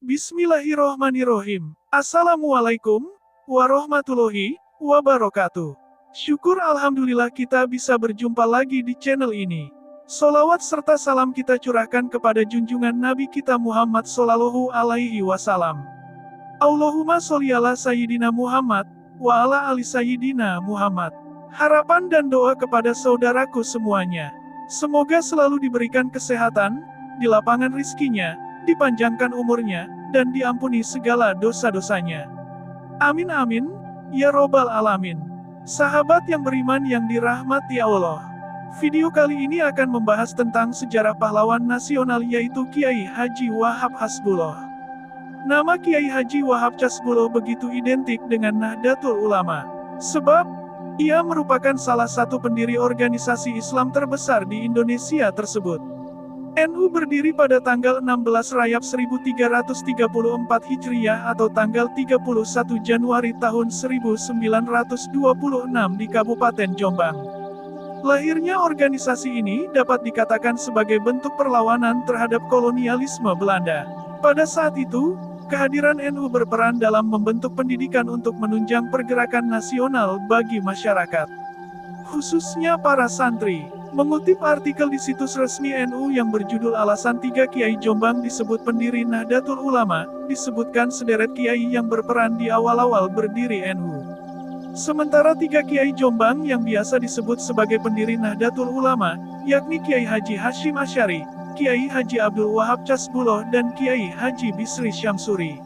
Bismillahirrohmanirrohim. Assalamualaikum warahmatullahi wabarakatuh. Syukur alhamdulillah kita bisa berjumpa lagi di channel ini. Sholawat serta salam kita curahkan kepada junjungan Nabi kita Muhammad Shallallahu Alaihi Wasallam. Allahumma sholli ala Sayyidina Muhammad, wa ala ali Sayyidina Muhammad. Harapan dan doa kepada saudaraku semuanya. Semoga selalu diberikan kesehatan, dilapangkan rizkinya, dipanjangkan umurnya, dan diampuni segala dosa-dosanya. Amin amin, ya robbal alamin. Sahabat yang beriman yang dirahmati Allah. Video kali ini akan membahas tentang sejarah pahlawan nasional yaitu Kiai Haji Wahab Hasbullah. Nama Kiai Haji Wahab Hasbullah begitu identik dengan Nahdlatul Ulama. Sebab, ia merupakan salah satu pendiri organisasi Islam terbesar di Indonesia tersebut. NU berdiri pada tanggal 16 Rajab 1334 Hijriah atau tanggal 31 Januari tahun 1926 di Kabupaten Jombang. Lahirnya organisasi ini dapat dikatakan sebagai bentuk perlawanan terhadap kolonialisme Belanda. Pada saat itu, kehadiran NU berperan dalam membentuk pendidikan untuk menunjang pergerakan nasional bagi masyarakat, khususnya para santri. Mengutip artikel di situs resmi NU yang berjudul Alasan 3 Kiai Jombang disebut pendiri Nahdlatul Ulama, disebutkan sederet kiai yang berperan di awal-awal berdiri NU. Sementara 3 Kiai Jombang yang biasa disebut sebagai pendiri Nahdlatul Ulama, yakni Kiai Haji Hashim Asy'ari, Kiai Haji Abdul Wahab Hasbullah dan Kiai Haji Bisri Syamsuri.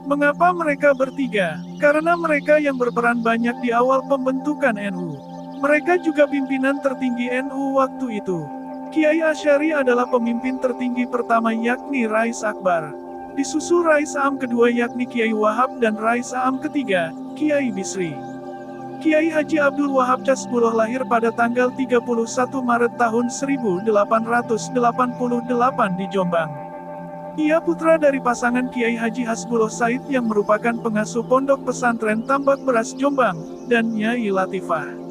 Mengapa mereka bertiga? Karena mereka yang berperan banyak di awal pembentukan NU. Mereka juga pimpinan tertinggi NU waktu itu. Kiai Asy'ari adalah pemimpin tertinggi pertama yakni Rais Akbar. Disusul Rais Am kedua yakni Kiai Wahab dan Rais Am ketiga, Kiai Bisri. Kiai Haji Abdul Wahab Hasbullah lahir pada tanggal 31 Maret tahun 1888 di Jombang. Ia putra dari pasangan Kiai Haji Hasbullah Said yang merupakan pengasuh pondok pesantren Tambak Beras Jombang, dan Nyai Latifah.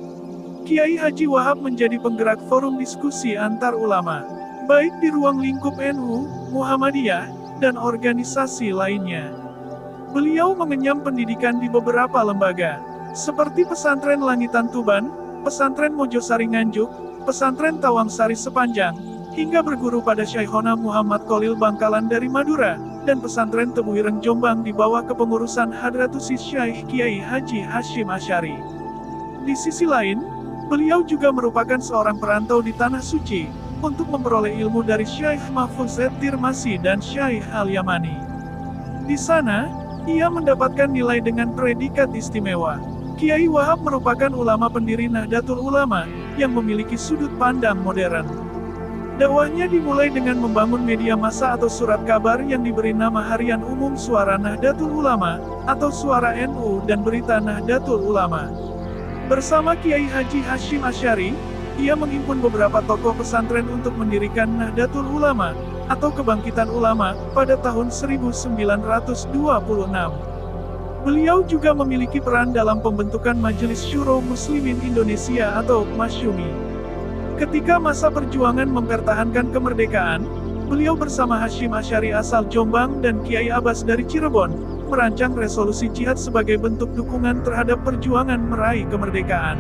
Kiai Haji Wahab menjadi penggerak forum diskusi antar ulama, baik di ruang lingkup NU, Muhammadiyah, dan organisasi lainnya. Beliau mengenyam pendidikan di beberapa lembaga, seperti Pesantren Langitan Tuban, Pesantren Mojosari Nganjuk, Pesantren Tawangsari Sepanjang, hingga berguru pada Syekhona Muhammad Khalil Bangkalan dari Madura, dan Pesantren Tebuireng Jombang di bawah kepengurusan Hadratus Syekh Kiai Haji Hashim Asy'ari. Di sisi lain, beliau juga merupakan seorang perantau di Tanah Suci, untuk memperoleh ilmu dari Syekh Mahfuz Tirmasi dan Syekh Al-Yamani. Di sana, ia mendapatkan nilai dengan predikat istimewa. Kiai Wahab merupakan ulama pendiri Nahdlatul Ulama, yang memiliki sudut pandang modern. Dakwahnya dimulai dengan membangun media massa atau surat kabar yang diberi nama Harian Umum Suara Nahdlatul Ulama, atau Suara NU dan Berita Nahdlatul Ulama. Bersama Kiai Haji Hashim Asy'ari, ia menghimpun beberapa tokoh pesantren untuk mendirikan Nahdlatul Ulama, atau Kebangkitan Ulama, pada tahun 1926. Beliau juga memiliki peran dalam pembentukan Majelis Syuro Muslimin Indonesia atau Masyumi. Ketika masa perjuangan mempertahankan kemerdekaan, beliau bersama Hashim Asy'ari asal Jombang dan Kiai Abbas dari Cirebon, merancang resolusi jihad sebagai bentuk dukungan terhadap perjuangan meraih kemerdekaan.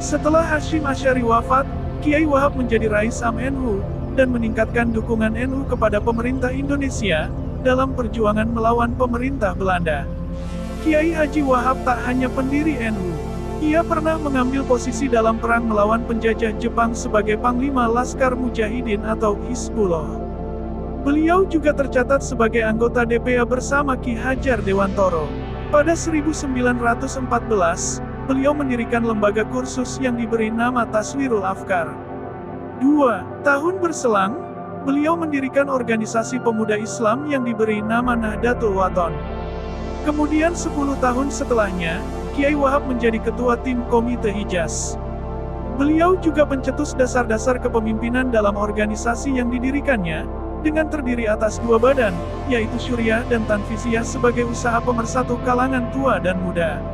Setelah Hashim Asy'ari wafat, Kiai Wahab menjadi Rais Am NU, dan meningkatkan dukungan NU kepada pemerintah Indonesia, dalam perjuangan melawan pemerintah Belanda. Kiai Haji Wahab tak hanya pendiri NU, ia pernah mengambil posisi dalam perang melawan penjajah Jepang sebagai Panglima Laskar Mujahidin atau Hizbullah. Beliau juga tercatat sebagai anggota DPA bersama Ki Hajar Dewantoro. Pada 1914, beliau mendirikan lembaga kursus yang diberi nama Taswirul Afkar. 2 tahun berselang, beliau mendirikan organisasi pemuda Islam yang diberi nama Nahdlatul Wathon. Kemudian 10 tahun setelahnya, Kiai Wahab menjadi ketua tim Komite Hijaz. Beliau juga pencetus dasar-dasar kepemimpinan dalam organisasi yang didirikannya, dengan terdiri atas 2 badan, yaitu Syuriah dan Tanfiziyah sebagai usaha pemersatu kalangan tua dan muda.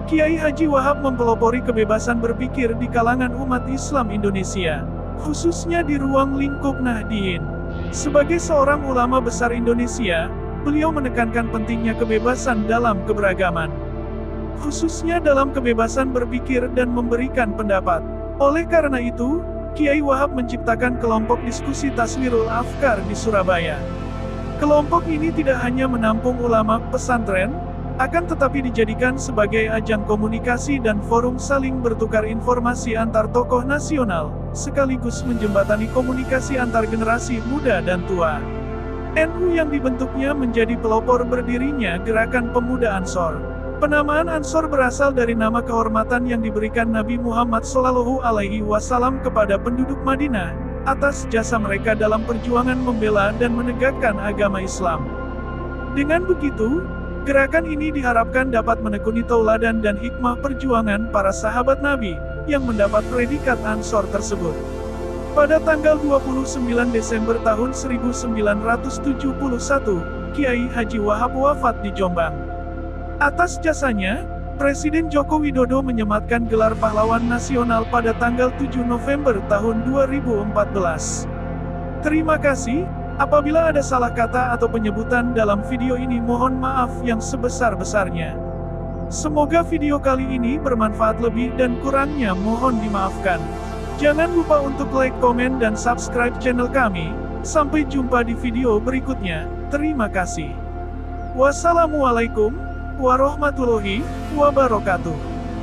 Kiai Haji Wahab mempelopori kebebasan berpikir di kalangan umat Islam Indonesia, khususnya di ruang lingkup Nahdien. Sebagai seorang ulama besar Indonesia, beliau menekankan pentingnya kebebasan dalam keberagaman, khususnya dalam kebebasan berpikir dan memberikan pendapat. Oleh karena itu, Kiai Wahab menciptakan kelompok diskusi Taswirul Afkar di Surabaya. Kelompok ini tidak hanya menampung ulama pesantren, akan tetapi dijadikan sebagai ajang komunikasi dan forum saling bertukar informasi antar tokoh nasional, sekaligus menjembatani komunikasi antar generasi muda dan tua. NU yang dibentuknya menjadi pelopor berdirinya Gerakan Pemuda Ansor. Penamaan Ansor berasal dari nama kehormatan yang diberikan Nabi Muhammad SAW kepada penduduk Madinah, atas jasa mereka dalam perjuangan membela dan menegakkan agama Islam. Dengan begitu, gerakan ini diharapkan dapat menekuni tauladan dan hikmah perjuangan para sahabat Nabi, yang mendapat predikat Ansor tersebut. Pada tanggal 29 Desember tahun 1971, Kiai Haji Wahab wafat di Jombang. Atas jasanya, Presiden Joko Widodo menyematkan gelar pahlawan nasional pada tanggal 7 November tahun 2014. Terima kasih, apabila ada salah kata atau penyebutan dalam video ini mohon maaf yang sebesar-besarnya. Semoga video kali ini bermanfaat, lebih dan kurangnya mohon dimaafkan. Jangan lupa untuk like, komen, dan subscribe channel kami. Sampai jumpa di video berikutnya. Terima kasih. Wassalamualaikum warahmatullahi wabarakatuh.